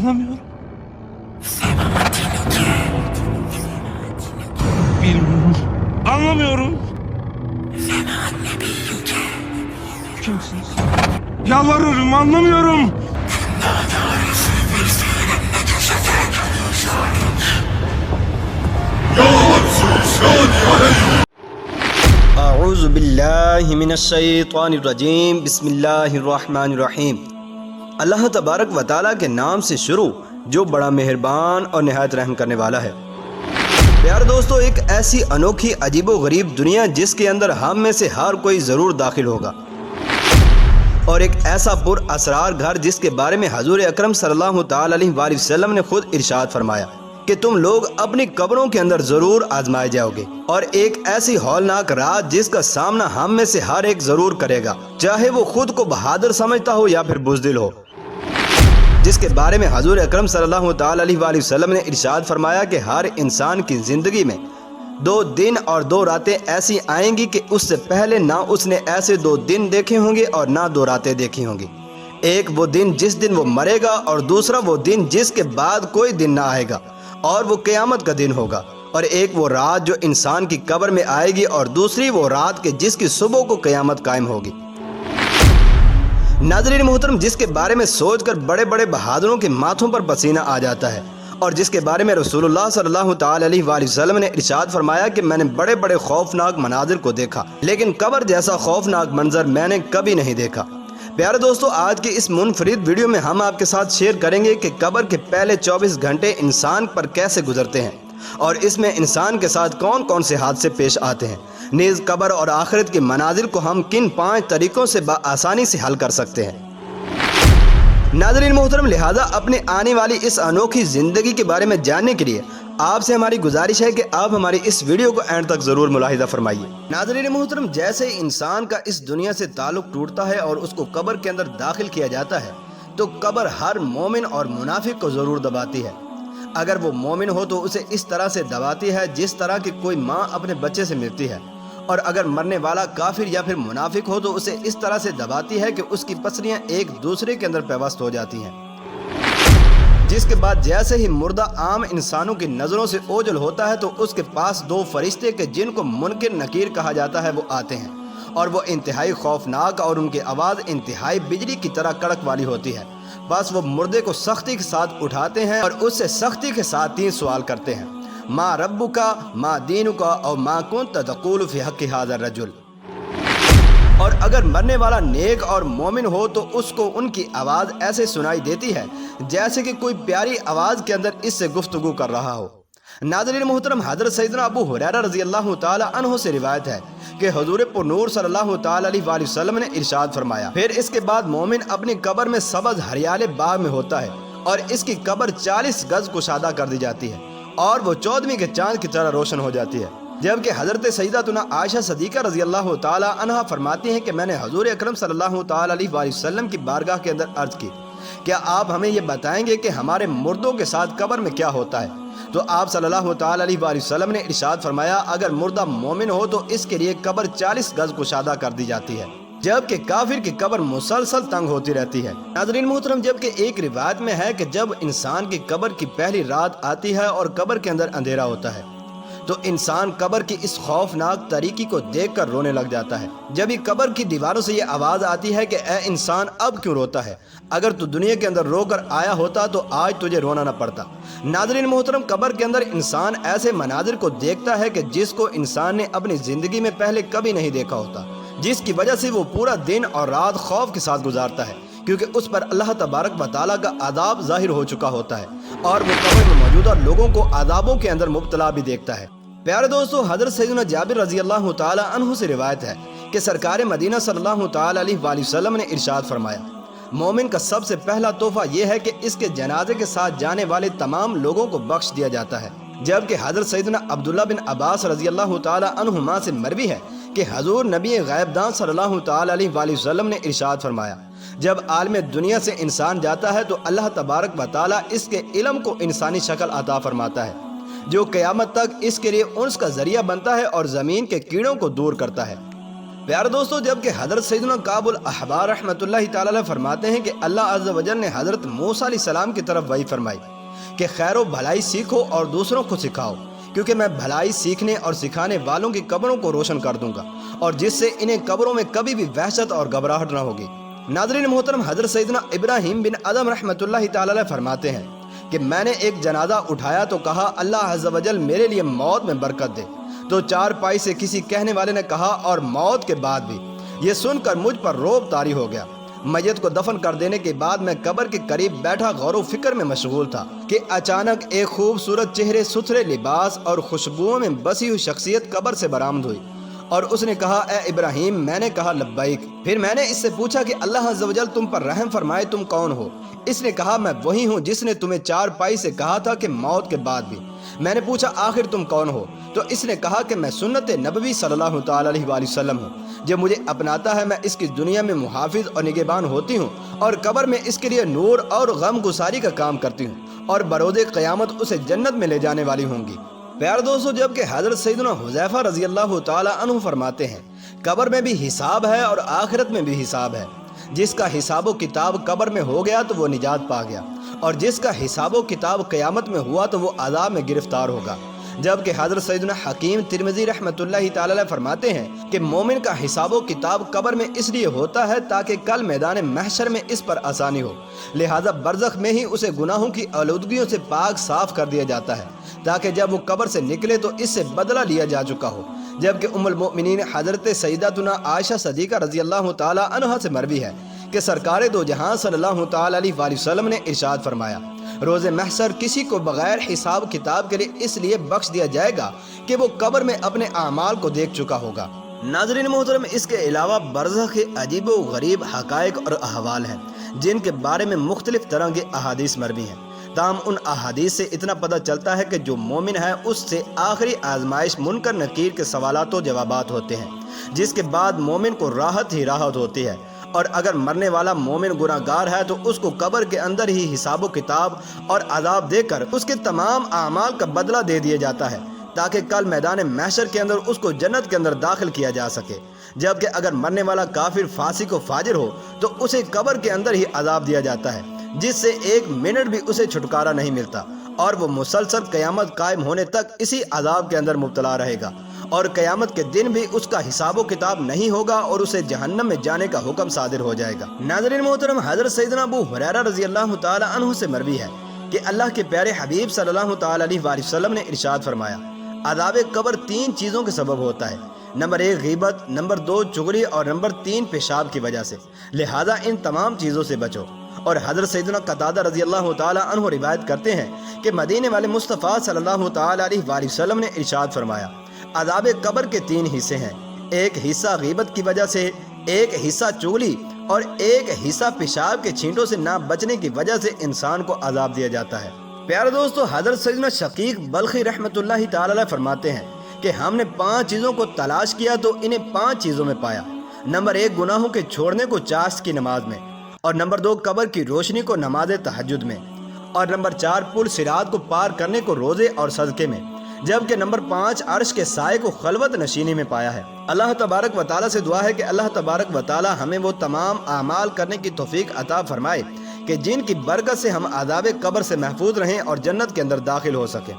Anlamıyorum. Bilmiyorum. Anlamıyorum. Kimsiniz? Yalvarırım, anlamıyorum. اعوذ باللہ من الشیطان الرجیم بسم اللہ الرحمن الرحیم۔ اللہ تبارک و تعالیٰ کے نام سے شروع جو بڑا مہربان اور نہایت رحم کرنے والا ہے۔ پیارے دوستو، ایک ایسی انوکھی عجیب و غریب دنیا جس کے اندر ہم میں سے ہر کوئی ضرور داخل ہوگا، اور ایک ایسا پر اسرار گھر جس کے بارے میں حضور اکرم صلی اللہ تعالی علیہ وآلہ وسلم نے خود ارشاد فرمایا کہ تم لوگ اپنی قبروں کے اندر ضرور آزمائے جاؤ گے، اور ایک ایسی ہولناک رات جس کا سامنا ہم میں سے ہر ایک ضرور کرے گا، چاہے وہ خود کو بہادر سمجھتا ہو یا پھر بزدل ہو، جس کے بارے میں حضور اکرم صلی اللہ تعالی علیہ وآلہ وسلم نے ارشاد فرمایا کہ ہر انسان کی زندگی میں 2 دن اور 2 راتیں ایسی آئیں گی کہ اس سے پہلے نہ اس نے ایسے 2 دن دیکھے ہوں گے اور نہ 2 راتیں دیکھی ہوں گی۔ ایک وہ دن جس دن وہ مرے گا، اور دوسرا وہ دن جس کے بعد کوئی دن نہ آئے گا اور وہ قیامت کا دن ہوگا، اور ایک وہ رات جو انسان کی قبر میں آئے گی، اور دوسری وہ رات کہ جس کی صبح کو قیامت قائم ہوگی۔ ناظرین محترم، جس کے بارے میں سوچ کر بڑے بڑے بہادروں کے ماتھوں پر پسینہ آ جاتا ہے، اور جس کے بارے میں رسول اللہ صلی اللہ تعالی علیہ وآلہ وسلم نے ارشاد فرمایا کہ میں نے بڑے بڑے خوفناک مناظر کو دیکھا، لیکن قبر جیسا خوفناک منظر میں نے کبھی نہیں دیکھا۔ پیارے دوستو، آج کی اس منفرد ویڈیو میں ہم آپ کے ساتھ شیئر کریں گے کہ قبر کے پہلے 24 گھنٹے انسان پر کیسے گزرتے ہیں، اور اس میں انسان کے ساتھ کون کون سے حادثے پیش آتے ہیں، نیز قبر اور آخرت کے مناظر کو ہم کن 5 طریقوں سے بآسانی سے حل کر سکتے ہیں۔ ناظرین محترم، لہذا اپنے آنے والی اس انوکھی زندگی کے بارے میں جاننے کے لیے آپ سے ہماری گزارش ہے کہ آپ ہماری اس ویڈیو کو اینڈ تک ضرور ملاحظہ فرمائیے۔ ناظرین محترم، جیسے انسان کا اس دنیا سے تعلق ٹوٹتا ہے اور اس کو قبر کے اندر داخل کیا جاتا ہے، تو قبر ہر مومن اور منافق کو ضرور دباتی ہے۔ اگر وہ مومن ہو تو اسے اس طرح سے دباتی ہے جس طرح کہ کوئی ماں اپنے بچے سے ملتی ہے، اور اگر مرنے والا کافر یا پھر منافق ہو تو اسے اس طرح سے دباتی ہے کہ اس کی پسلیاں ایک دوسرے کے اندر پیوست ہو جاتی ہیں، جس کے بعد جیسے ہی مردہ عام انسانوں کی نظروں سے اوجھل ہوتا ہے تو اس کے پاس 2 فرشتے کے جن کو منکر نکیر کہا جاتا ہے وہ آتے ہیں، اور وہ انتہائی خوفناک اور ان کی آواز انتہائی بجلی کی طرح کڑک والی ہوتی ہے۔ بس وہ مردے کو سختی کے ساتھ اٹھاتے ہیں اور اس سے سختی کے ساتھ 3 سوال کرتے ہیں: ما ربکا، ما دینکا، اور ما کنت تقول فی حق ھذا الرجل۔ اور اگر مرنے والا نیک اور مومن ہو تو اس کو ان کی آواز ایسے سنائی دیتی ہے جیسے کہ کوئی پیاری آواز کے اندر اس سے گفتگو کر رہا ہو۔ ناظرین محترم، حضرت سیدنا ابو ہریرہ رضی اللہ تعالی عنہ سے روایت ہے کہ حضور پر نور صلی اللہ تعالی علیہ وآلہ وسلم نے ارشاد فرمایا: پھر اس کے بعد مومن اپنی قبر میں سبز ہریالے باغ میں ہوتا ہے، اور اس کی قبر 40 گز کشادہ کر دی جاتی ہے، اور وہ 14ویں کے چاند کی طرح روشن ہو جاتی ہے۔ جبکہ حضرت سیدتنا عائشہ صدیقہ رضی اللہ تعالی عنہ فرماتی ہیں کہ میں نے حضور اکرم صلی اللہ تعالی علیہ وآلہ وسلم کی بارگاہ کے اندر عرض کی: کیا آپ ہمیں یہ بتائیں گے کہ ہمارے مردوں کے ساتھ قبر میں کیا ہوتا ہے؟ تو آپ صلی اللہ تعالی علیہ وآلہ وسلم نے ارشاد فرمایا: اگر مردہ مومن ہو تو اس کے لیے قبر 40 گز کشادہ کر دی جاتی ہے، جبکہ کافر کی قبر مسلسل تنگ ہوتی رہتی ہے۔ ناظرین محترم، جبکہ ایک روایت میں ہے کہ جب انسان کی قبر کی پہلی رات آتی ہے اور قبر کے اندر اندھیرا ہوتا ہے تو انسان قبر کی اس خوفناک تاریکی کو دیکھ کر رونے لگ جاتا ہے۔ جب ہی قبر کی دیواروں سے یہ آواز آتی ہے کہ اے انسان، اب کیوں روتا ہے؟ اگر تو دنیا کے اندر رو کر آیا ہوتا تو آج تجھے رونا نہ پڑتا۔ ناظرین محترم، قبر کے اندر انسان ایسے مناظر کو دیکھتا ہے کہ جس کو انسان نے اپنی زندگی میں پہلے کبھی نہیں دیکھا ہوتا، جس کی وجہ سے وہ پورا دن اور رات خوف کے ساتھ گزارتا ہے، کیونکہ اس پر اللہ تبارک و تعالیٰ کا عذاب ظاہر ہو چکا ہوتا ہے، اور وہ قبر میں موجودہ لوگوں کو عذابوں کے اندر مبتلا بھی دیکھتا ہے۔ پیارے دوستو، حضرت سیدنا جابر رضی اللہ تعالی عنہ سے روایت ہے کہ سرکار مدینہ صلی اللہ تعالی علیہ وآلہ وسلم نے ارشاد فرمایا: مومن کا سب سے پہلا تحفہ یہ ہے کہ اس کے جنازے کے ساتھ جانے والے تمام لوگوں کو بخش دیا جاتا ہے۔ جبکہ حضرت سیدنا عبداللہ بن عباس رضی اللہ تعالی عنہما سے مروی ہے کہ حضور نبی غیب دان صلی اللہ تعالی علیہ وآلہ وسلم نے ارشاد فرمایا: جب عالم دنیا سے انسان جاتا ہے تو اللہ تبارک و تعالی اس کے علم کو انسانی شکل عطا فرماتا ہے، جو قیامت تک اس کے لیے انس کا ذریعہ بنتا ہے اور زمین کے کیڑوں کو دور کرتا ہے۔ پیارے دوستو، جبکہ حضرت سیدنا کعب الاحبار رحمۃ اللہ تعالی علیہ فرماتے ہیں کہ اللہ عز و جل نے حضرت موسیٰ علیہ السلام کی طرف وحی فرمائی کہ خیر و بھلائی سیکھو اور دوسروں کو سکھاؤ، کیونکہ میں بھلائی سیکھنے اور سکھانے والوں کی قبروں کو روشن کر دوں گا، اور جس سے انہیں قبروں میں کبھی بھی وحشت اور گھبراہٹ نہ ہوگی۔ ناظرین محترم، حضرت سیدنا ابراہیم بن ادم رحمۃ اللہ تعالی علیہ فرماتے ہیں کہ میں نے ایک جنازہ اٹھایا تو کہا اللہ عز و جل میرے لیے موت میں برکت دے، تو چار پائی سے کسی کہنے والے نے کہا اور موت کے بعد بھی۔ یہ سن کر مجھ پر رعب طاری ہو گیا۔ میت کو دفن کر دینے کے بعد میں قبر کے قریب بیٹھا غور و فکر میں مشغول تھا کہ اچانک ایک خوبصورت چہرے، ستھرے لباس اور خوشبوؤں میں بسی ہوئی شخصیت قبر سے برآمد ہوئی، اور اس نے کہا اے ابراہیم۔ میں نے کہا لبیک۔ پھر میں نے اس سے پوچھا کہ اللہ عز و جل تم پر رحم فرمائے، تم کون ہو؟ اس نے کہا میں وہی ہوں جس نے تمہیں چار پائی سے کہا تھا کہ موت کے بعد بھی۔ میں نے پوچھا آخر تم کون ہو؟ تو اس نے کہا کہ میں سنت نبوی صلی اللہ تعالی علیہ وآلہ وسلم ہوں۔ جب مجھے اپناتا ہے میں اس کی دنیا میں محافظ اور نگہبان ہوتی ہوں، اور قبر میں اس کے لیے نور اور غم گساری کا کام کرتی ہوں، اور بروز قیامت اسے جنت میں لے جانے والی ہوں گی۔ پیارے دوستو، جبکہ حضرت سیدنا حذیفہ رضی اللہ تعالی عنہ فرماتے ہیں قبر میں بھی حساب ہے اور آخرت میں بھی حساب ہے۔ جس کا حساب و کتاب قبر میں ہو گیا تو وہ نجات پا گیا، اور جس کا حساب و کتاب قیامت میں ہوا تو وہ عذاب میں گرفتار ہوگا۔ جبکہ حضرت سیدنا حکیم ترمذی رحمۃ اللہ تعالی علیہ فرماتے ہیں کہ مومن کا حساب و کتاب قبر میں اس لیے ہوتا ہے تاکہ کل میدان محشر میں اس پر آسانی ہو، لہذا برزخ میں ہی اسے گناہوں کی آلودگیوں سے پاک صاف کر دیا جاتا ہے، تاکہ جب وہ قبر سے نکلے تو اس سے بدلہ لیا جا چکا ہو۔ جبکہ ام المؤمنین حضرت سیدتنا عائشہ صدیقہ رضی اللہ تعالی عنہا سے مروی ہے کہ سرکار دو جہاں صلی اللہ تعالی علیہ وآلہ وسلم نے ارشاد فرمایا روز محشر کسی کو بغیر حساب کتاب کے لیے اس لیے بخش دیا جائے گا کہ وہ قبر میں اپنے اعمال کو دیکھ چکا ہوگا۔ ناظرین محترم، اس کے علاوہ برزخ کے عجیب و غریب حقائق اور احوال ہیں جن کے بارے میں مختلف طرح کے احادیث مروی ہیں، تاہم ان احادیث سے اتنا پتہ چلتا ہے کہ جو مومن ہے اس سے آخری آزمائش منکر نکیر کے سوالات و جوابات ہوتے ہیں، جس کے بعد مومن کو راحت ہی راحت ہوتی ہے، اور اگر مرنے والا مومن گناہگار ہے تو اس کو قبر کے اندر ہی حساب و کتاب اور عذاب دے کر اس کے تمام اعمال کا بدلہ دے دیا جاتا ہے، تاکہ کل میدان محشر کے اندر اس کو جنت کے اندر داخل کیا جا سکے۔ جبکہ اگر مرنے والا کافر، فاسق و فاجر ہو تو اسے قبر کے اندر ہی عذاب دیا جاتا ہے، جس سے ایک منٹ بھی اسے چھٹکارا نہیں ملتا، اور وہ مسلسل قیامت قائم ہونے تک اسی عذاب کے اندر مبتلا رہے گا، اور قیامت کے دن بھی اس کا حساب و کتاب نہیں ہوگا اور اسے جہنم میں جانے کا حکم صادر ہو جائے گا۔ ناظرین محترم، حضرت سیدنا ابو ہریرہ رضی اللہ تعالی عنہ سے مروی ہے کہ اللہ کے پیارے حبیب صلی اللہ تعالی علیہ وآلہ وسلم نے ارشاد فرمایا عذاب قبر تین چیزوں کے سبب ہوتا ہے، نمبر 1 غیبت، نمبر 2 چغلی، اور نمبر 3 پیشاب کی وجہ سے، لہذا ان تمام چیزوں سے بچو۔ اور حضرت سیدنا قتادہ رضی اللہ تعالی عنہ روایت کرتے ہیں کہ مدینے والے مصطفیٰ صلی اللہ تعالی علیہ وآلہ وسلم نے ارشاد فرمایا عذاب قبر کے 3 حصے ہیں، ایک حصہ غیبت کی وجہ سے، ایک حصہ چغلی، اور ایک حصہ پیشاب کے چھینٹوں سے نہ بچنے کی وجہ سے انسان کو عذاب دیا جاتا ہے۔ پیارے دوستو، حضرت سیدنا شقیق بلخی رحمۃ اللہ تعالی علیہ فرماتے ہیں کہ ہم نے 5 چیزوں کو تلاش کیا تو انہیں 5 چیزوں میں پایا۔ نمبر 1 گناہوں کے چھوڑنے کو چاشت کی نماز میں، اور نمبر 2 قبر کی روشنی کو نماز تہجد میں، اور نمبر 4 پل صراط کو پار کرنے کو روزے اور صدقے میں، جبکہ نمبر 5 عرش کے سائے کو خلوت نشینی میں پایا ہے۔ اللہ تبارک و تعالیٰ سے دعا ہے کہ اللہ تبارک و تعالیٰ ہمیں وہ تمام اعمال کرنے کی توفیق عطا فرمائے کہ جن کی برکت سے ہم عذاب قبر سے محفوظ رہیں اور جنت کے اندر داخل ہو سکیں۔